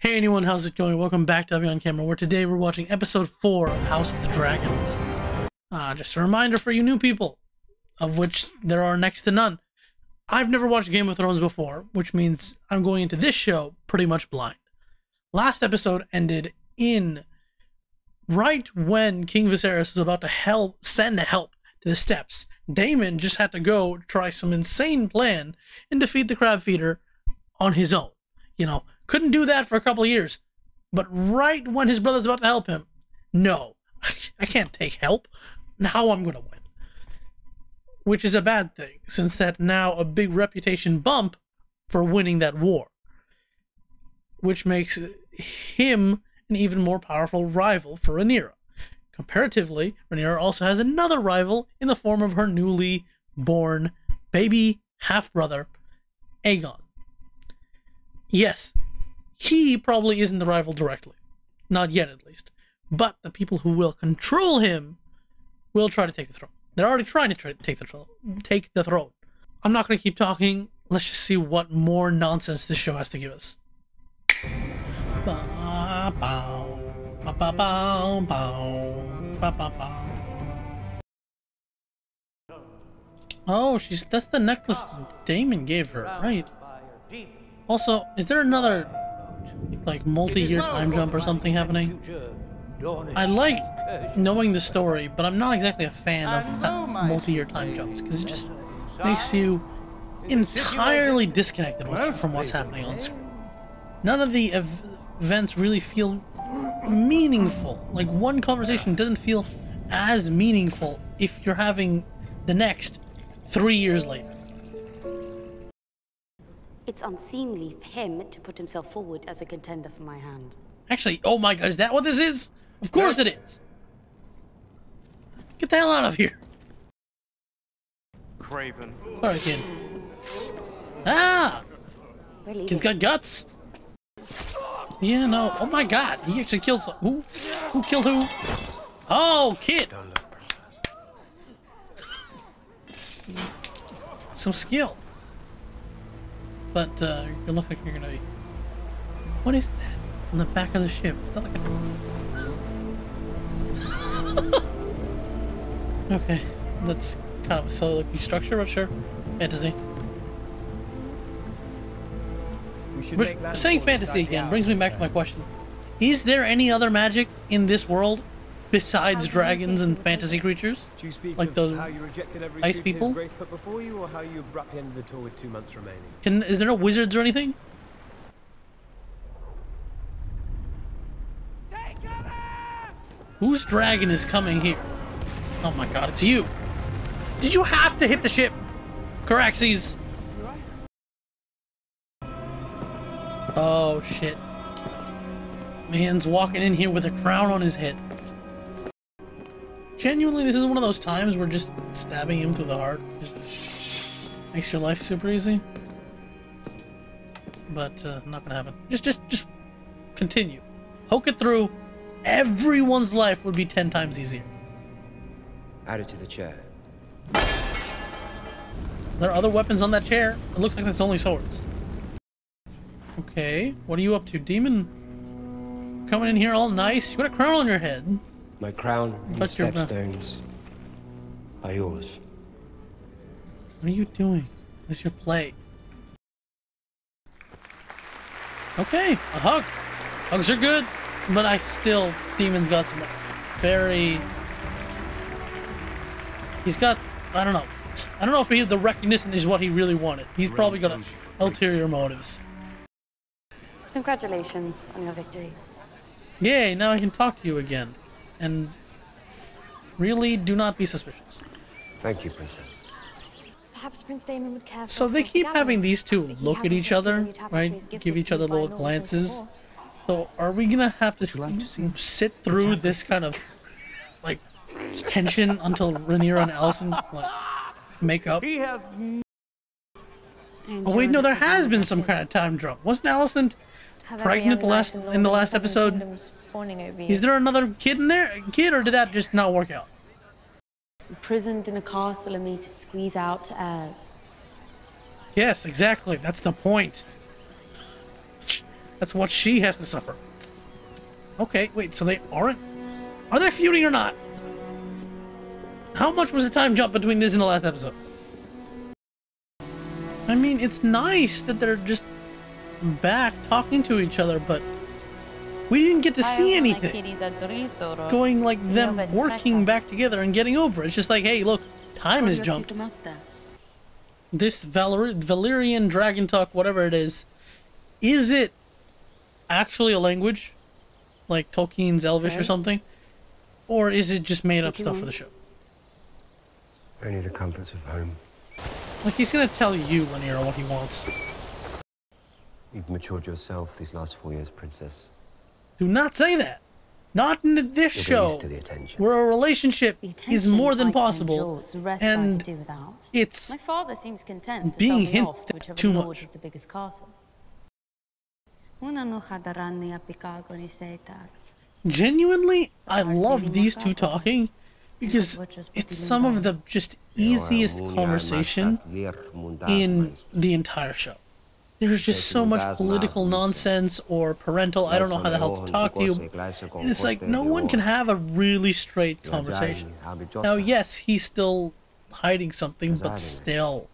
Hey anyone, how's it going? Welcome back to Abhi on Camera, where today we're watching episode 4 of House of the Dragons. Just a reminder for you new people, of which there are next to none. I've never watched Game of Thrones before, which means I'm going into this show pretty much blind. Last episode ended in right when King Viserys was about to send help to the steps. Daemon just had to go try some insane plan and defeat the crab feeder on his own. You know, couldn't do that for a couple of years. But right when his brother's about to help him, no, I can't take help. Now I'm going to win. Which is a bad thing, since that's now a big reputation bump for winning that war. Which makes him an even more powerful rival for Rhaenyra. Comparatively, Rhaenyra also has another rival in the form of her newly born baby half-brother, Aegon. Yes, he probably isn't the rival directly. Not yet, at least. But the people who will control him will try to take the throne. They're already trying to take the throne. I'm not going to keep talking. Let's just see what more nonsense this show has to give us. Oh, that's the necklace Daemon gave her, right? Also, is there another, like, multi-year time jump or something happening? I like knowing the story, but I'm not exactly a fan of multi-year time jumps, because it just makes you entirely disconnected from what's happening on screen. None of the events really feel meaningful. Like, one conversation doesn't feel as meaningful if you're having the next 3 years later. It's unseemly for him to put himself forward as a contender for my hand. Actually, oh my god, is that what this is? Of course it is! Get the hell out of here! Craven. Sorry, kid. Ah! Kid's got guts! Yeah, no. Oh my god, he actually killed some. Who killed who? Oh, kid! Some skill. But, it looks like you're gonna be... What is that? On the back of the ship? Is that like a... Okay. That's kind of a silly looking structure, but sure. Fantasy. Which, saying fantasy again brings me back to my question. Is there any other magic in this world besides dragons and fantasy creatures? Like those ice people? Is there no wizards or anything? Whose dragon is coming here? Oh my god, it's you! Did you have to hit the ship? Caraxes! Oh shit. Man's walking in here with a crown on his head. Genuinely, this is one of those times where just stabbing him through the heart just makes your life super easy. But, not gonna happen. Just continue. Poke it through. Everyone's life would be 10 times easier. Add it to the chair. There are other weapons on that chair. It looks like that's only swords. Okay, what are you up to, demon? Coming in here all nice. You got a crown on your head. My crown and stepstones are yours. What are you doing? What's your play? Okay, a hug. Hugs are good, but Demon's got some he's got, I don't know if the recognition is what he really wanted. He's probably got ulterior motives. Congratulations on your victory. Yay, now I can talk to you again. And really, do not be suspicious. Thank you, Princess. Perhaps Prince Daemon would care. So they keep having these two look at each other, right? Give each other little glances. So are we gonna have to sit through this kind of like tension until Rhaenyra and Alicent like make up? Oh wait, no, there has been some kind of time jump. Wasn't Alicent pregnant in the last episode? Is there another kid in there? Or did that just not work out? Imprisoned in a castle and made to squeeze out heirs. Yes, exactly. That's the point. That's what she has to suffer. Okay, wait, so they aren't... Are they feuding or not? How much was the time jump between this and the last episode? I mean, it's nice that they're just back talking to each other, but we didn't get to see anything going like them working back together and getting over it. It's just like, hey, look, time has jumped. This Valyrian dragon talk, whatever it is it actually a language? Like Tolkien's Elvish or something? Or is it just made up stuff for the show? Only the comforts of home. Like, he's gonna tell you, Rhaenyra, what he wants. You've matured yourself these last 4 years, Princess. Do not say that. Not in this show, where a relationship is more than possible, and it's my father seems content to being sell me off hinted to too whichever lord much. has the biggest castle. Genuinely, I love these two talking because it's some of the just easiest conversation in the entire show. There's just so much political nonsense or parental, I don't know how the hell to talk to you. And it's like, no one can have a really straight conversation. Now, yes, he's still hiding something, but still.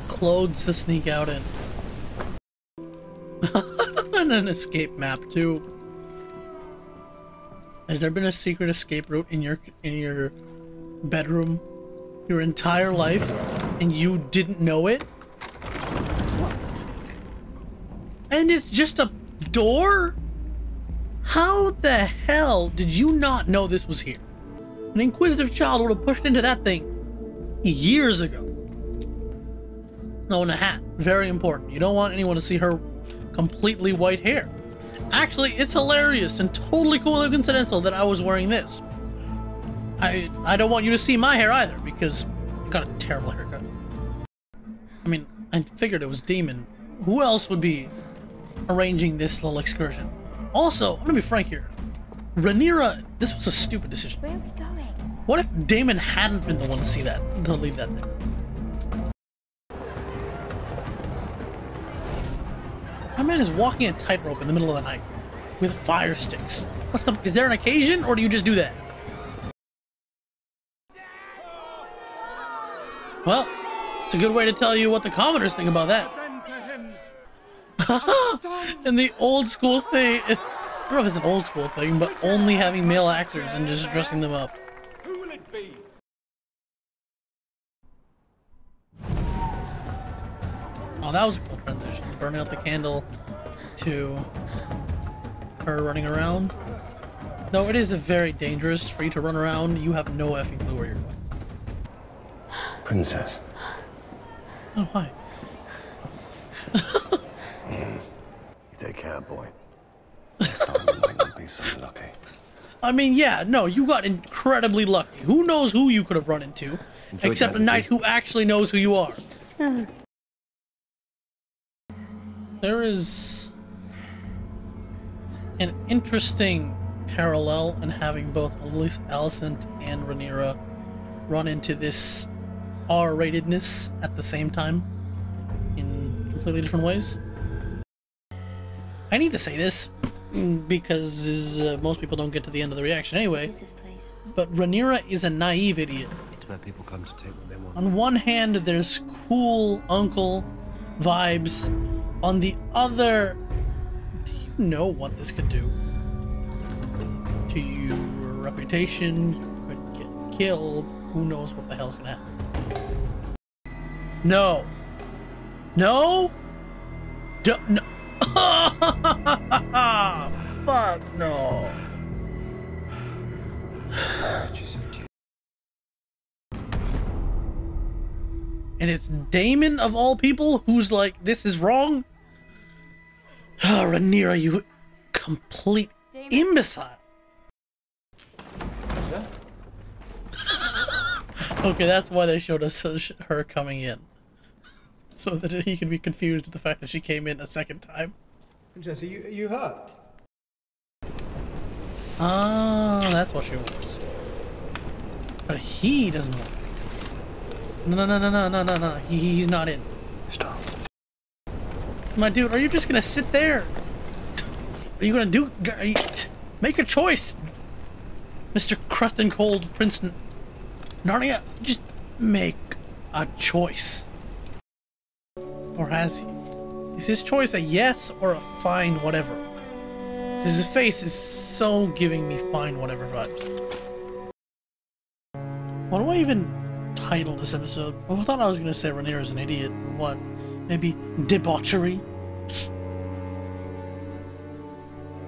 Clothes to sneak out in. And an escape map too. Has there been a secret escape route in your bedroom your entire life and you didn't know it? And it's just a door? How the hell did you not know this was here? An inquisitive child would have pushed into that thing years ago. No, and a hat. Very important. You don't want anyone to see her completely white hair. Actually, it's hilarious and totally cool and coincidental that I was wearing this. I don't want you to see my hair either, because I got a terrible haircut. I mean, I figured it was Daemon. Who else would be arranging this little excursion? Also, I'm gonna be frank here. Rhaenyra, this was a stupid decision. Where are we going? What if Daemon hadn't been the one to see that, to leave that there? My man is walking a tightrope in the middle of the night with fire sticks. Is there an occasion, or do you just do that? Well, it's a good way to tell you what the commoners think about that. And the old school thing, I don't know if it's an old school thing, but only having male actors and just dressing them up. Who will it be? Oh, that was a cool transition. Burning out the candle to her running around. Though it is very dangerous for you to run around, you have no effing clue where you're going. Princess. Oh, hi. You take care, boy. Next time you might not be so lucky. I mean, yeah, no, you got incredibly lucky. Who knows who you could have run into, except a knight who actually knows who you are. There is an interesting parallel in having both Alicent and Rhaenyra run into this R-ratedness at the same time in completely different ways. I need to say this because most people don't get to the end of the reaction anyway. But Rhaenyra is a naive idiot. It's where people come to take what they want. On one hand, there's cool uncle vibes. On the other, do you know what this could do to your reputation? You could get killed. Who knows what the hell's gonna happen? No. No? No. Fuck no. And it's Daemon of all people who's like, this is wrong? Oh, Rhaenyra, you complete imbecile. Okay, that's why they showed us her coming in. So that he could be confused with the fact that she came in a second time. Princess, are you hurt? Ah, that's what she wants. But he doesn't want it. No. He's not in. Stop. My dude, are you just gonna sit there? Are you gonna make a choice, Mr. Crust and Cold Prince Narnia? Just make a choice. Or has he? Is his choice a yes or a fine whatever? Because his face is so giving me fine whatever vibes. What do I even title this episode? I thought I was gonna say Rhaenyra's an idiot. What? Maybe debauchery?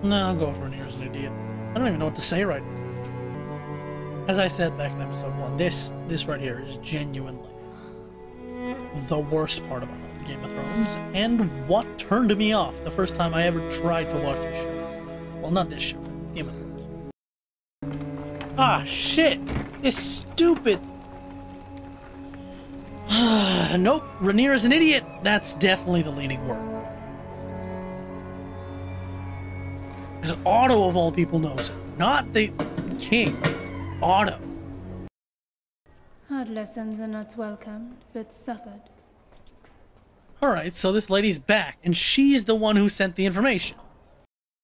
No, I'll go with Rhaenyra's an idiot. I don't even know what to say right now. As I said back in episode 1, this right here is genuinely the worst part about Game of Thrones, and what turned me off the first time I ever tried to watch this show. Well, not this show, but Game of Thrones. Ah, shit! This stupid... Nope, Rhaenyra's an idiot! That's definitely the leading word. Because Otto, of all people, knows it. Not the king. Otto. Hard lessons are not welcomed, but suffered. Alright, so this lady's back, and she's the one who sent the information.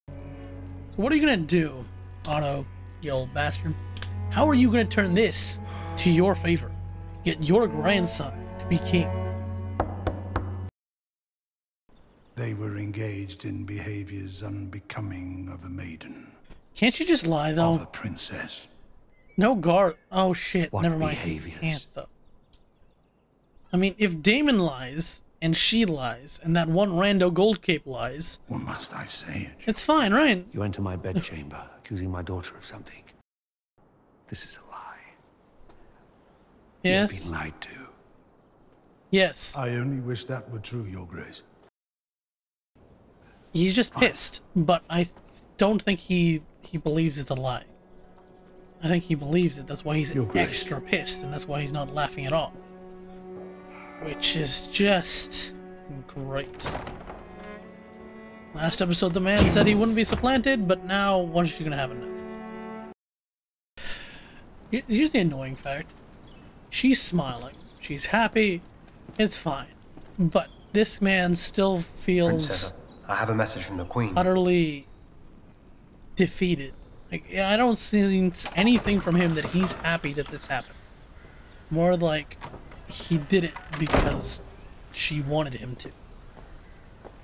So what are you gonna do, Otto, you old bastard? How are you gonna turn this to your favor? Get your grandson to be king? They were engaged in behaviors unbecoming of a maiden. Can't you just lie, though? Of a princess. No guard. Oh, shit. What Never mind. behaviors? You can't, though. I mean, if Daemon lies, and she lies, and that one rando gold cape lies... What must I say? It's fine, right? You enter my bedchamber, accusing my daughter of something. This is a lie. Yes. You've been lied to. Yes. I only wish that were true, Your Grace. He's just pissed, but I don't think he believes it's a lie. I think he believes it. That's why he's extra pissed, and that's why he's not laughing it off. Which is just great. Last episode, the man said he wouldn't be supplanted, but now, what's she gonna happen now? Here's the annoying fact. She's smiling. She's happy. It's fine. But this man still feels... Princess, I have a message from the Queen. Utterly defeated. Like, I don't see anything from him that he's happy that this happened. More like he did it because she wanted him to.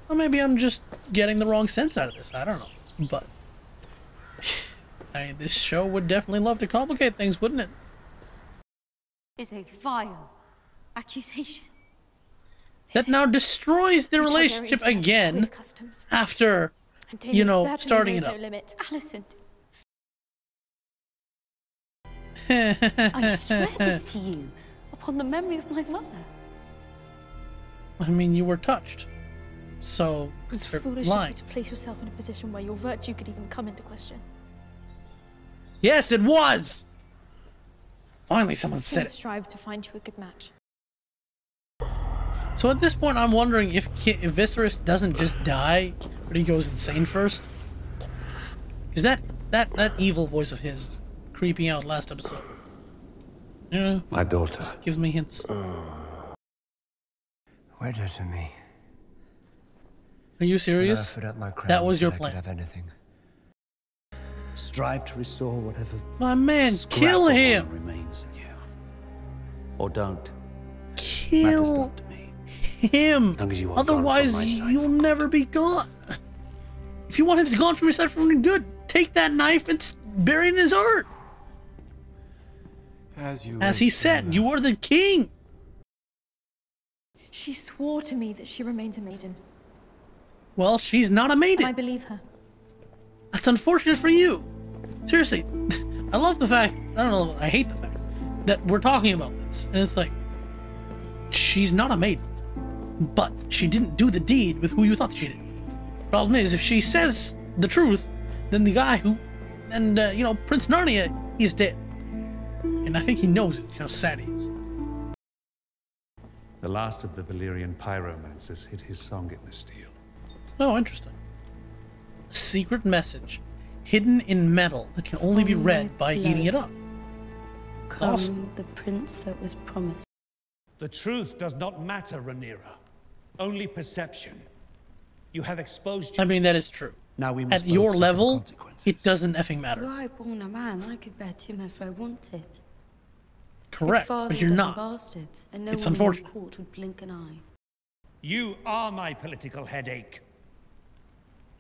Or maybe I'm just getting the wrong sense out of this. I don't know. But this show would definitely love to complicate things, wouldn't it? It's a vile accusation. That now destroys the relationship again after, you know, starting it up. Alicent. I swear this to you, upon the memory of my mother. I mean, you were touched. So, It was you're foolish of lying. you to place yourself in a position where your virtue could even come into question. Yes, it was! Finally, someone said it. Strive to find you a good match. So at this point, I'm wondering if Viserys doesn't just die, but he goes insane first. Is that evil voice of his creeping out last episode? Yeah, My daughter. just gives me hints. Widow to me. Are you When I serious? offered up my crown That was so your I could plan. have anything. Strive to restore whatever My man, Scrap kill of him! honor remains in you. Or don't. Matters Kill not to me. him! long as you are gone Otherwise, from my sight. you'll never be gone. If you want him gone from your side for anything good, take that knife and bury it in his heart. As he said, you are the king. She swore to me that she remains a maiden, Well, she's not a and I maiden. believe her. That's unfortunate for you. Seriously, I love the fact, I don't know, I hate the fact that we're talking about this. And it's like, she's not a maiden, but she didn't do the deed with who you thought she did. Problem is, if she says the truth, then the guy who, and you know, Prince Narnia is dead. And I think he knows it, how sad he is. The last of the Valyrian pyromancers hid his song in the steel. Oh, interesting. A secret message hidden in metal that can only be read by heating it up. That's awesome. The prince that was promised. The truth does not matter, Rhaenyra. Only perception. You have exposed I mean, that is true. Now we must At your both suffer level, consequences. it doesn't effing matter. Were I born a man, I could bear Tim if I wanted. Correct, but you're not. Bastards, and no It's one unfortunate. in court would blink an eye. You are my political headache.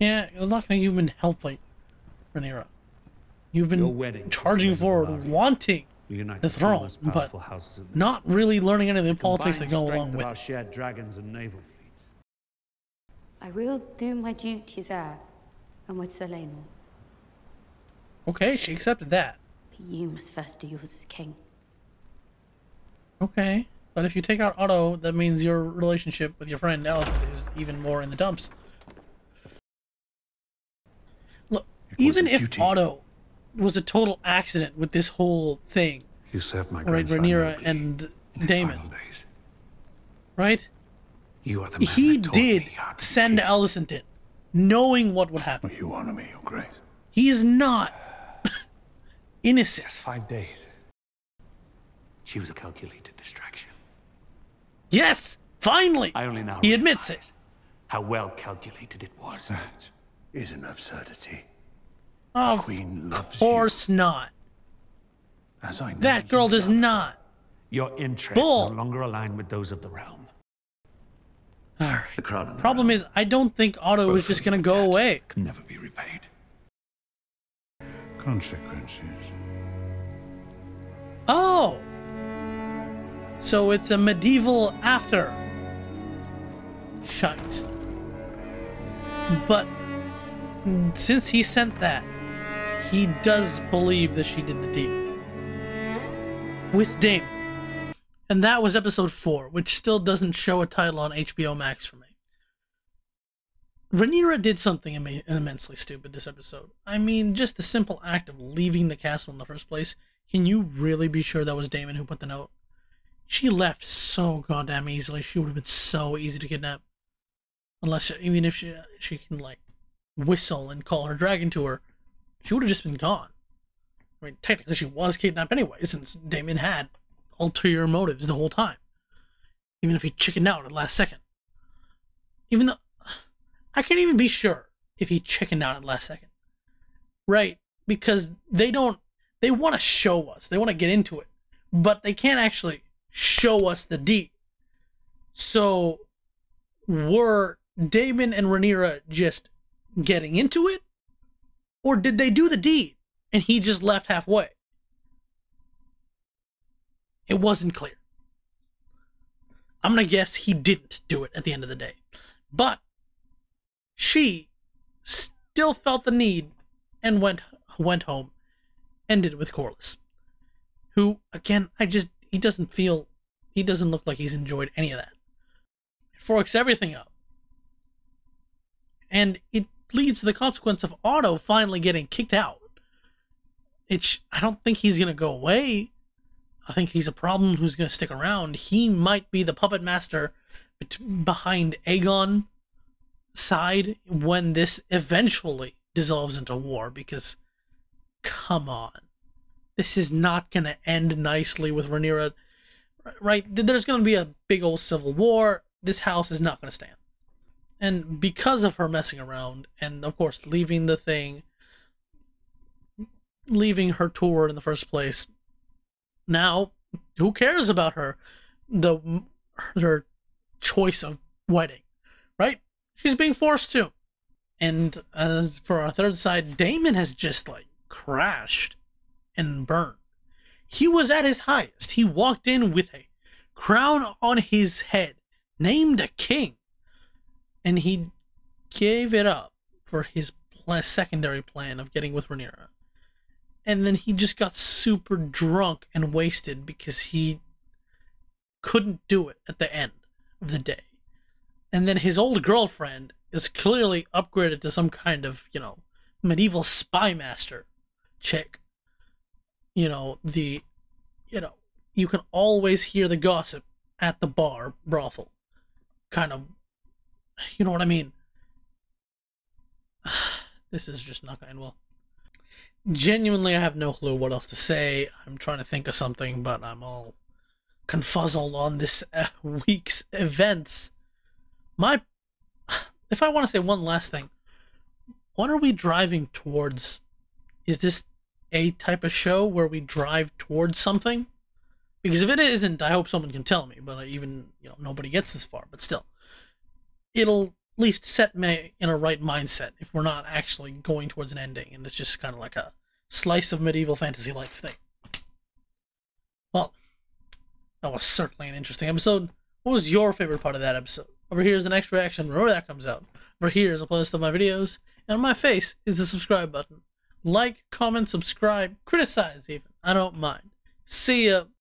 Yeah, luckily you've been helping, Rhaenyra. You've Your been wedding charging was the end of forward, the wanting Unite the two throne, most but powerful houses of the not really learning any of the politics that combined go along strength with of our it. shared dragons and naval fleets. I will do my duty as heir, and with Sir Rhaenyra. Okay, she accepted that. But you must first do yours as king. Okay, but if you take out Otto, that means your relationship with your friend Alicent is even more in the dumps. Look, even if duty. Otto was a total accident with this whole thing, You served my right, grandson Rhaenyra nobly and in his Daemon, final days. right? You are the man He that taught did me how to be send king. Alicent in, knowing what would happen. You honor me, Your Grace. He is not innocent. Just 5 days. She was a calculated distraction. Yes, finally, I only now he admits realize it. how well calculated it was. That is an absurdity. Of Queen loves course not. As I know That girl you does love her. not. Your interests Bull. no longer align with those of the realm. Alright. The crown and the Problem realm, is, I don't think Otto both is just of gonna your go debt away. Can never be repaid. Consequences. Oh! So it's a medieval after. Shite. But since he sent that, he does believe that she did the deed. With Daemon. And that was episode 4, which still doesn't show a title on HBO Max for me. Rhaenyra did something immensely stupid this episode. I mean, just the simple act of leaving the castle in the first place. Can you really be sure that was Daemon who put the note? She left so goddamn easily. She would have been so easy to kidnap. Unless, even if she can, like, whistle and call her dragon to her, she would have just been gone. I mean, technically she was kidnapped anyway, since Daemon had ulterior motives the whole time. Even if he chickened out at the last second. Even though, I can't even be sure if he chickened out at the last second. Right? Because they want to show us. They want to get into it. But they can't actually show us the deed. So, were Daemon and Rhaenyra just getting into it? Or did they do the deed and he just left halfway? It wasn't clear. I'm going to guess he didn't do it at the end of the day. But she still felt the need and went home and did it with Corlys. Who, again, he doesn't look like he's enjoyed any of that. It forks everything up. And it leads to the consequence of Otto finally getting kicked out. I don't think he's going to go away. I think he's a problem who's going to stick around. He might be the puppet master behind Aegon's side when this eventually dissolves into war, because, come on. This is not going to end nicely with Rhaenyra, right? There's going to be a big old civil war. This house is not going to stand. And because of her messing around, and of course leaving her tour in the first place, now who cares about her choice of wedding, right? She's being forced to. And for our third side, Daemon has just like crashed and burned. He was at his highest. He walked in with a crown on his head, named a king, and he gave it up for his secondary plan of getting with Rhaenyra. And then he just got super drunk and wasted because he couldn't do it at the end of the day. And then his old girlfriend is clearly upgraded to some kind of, medieval spy master chick. You can always hear the gossip at the brothel. Kind of, you know what I mean? This is just not going well. Genuinely, I have no clue what else to say. I'm trying to think of something, but I'm all confuzzled on this week's events. If I want to say one last thing, what are we driving towards? Is this a type of show where we drive towards something? Because if it isn't, I hope someone can tell me. But even, nobody gets this far. But still, it'll at least set me in a right mindset if we're not actually going towards an ending, and it's just kind of like a slice of medieval fantasy life thing. Well, that was certainly an interesting episode. What was your favorite part of that episode? Over here is the next reaction whenever that comes out. Over here is a playlist of my videos, and on my face is the subscribe button. Like, comment, subscribe, criticize even. I don't mind. See ya.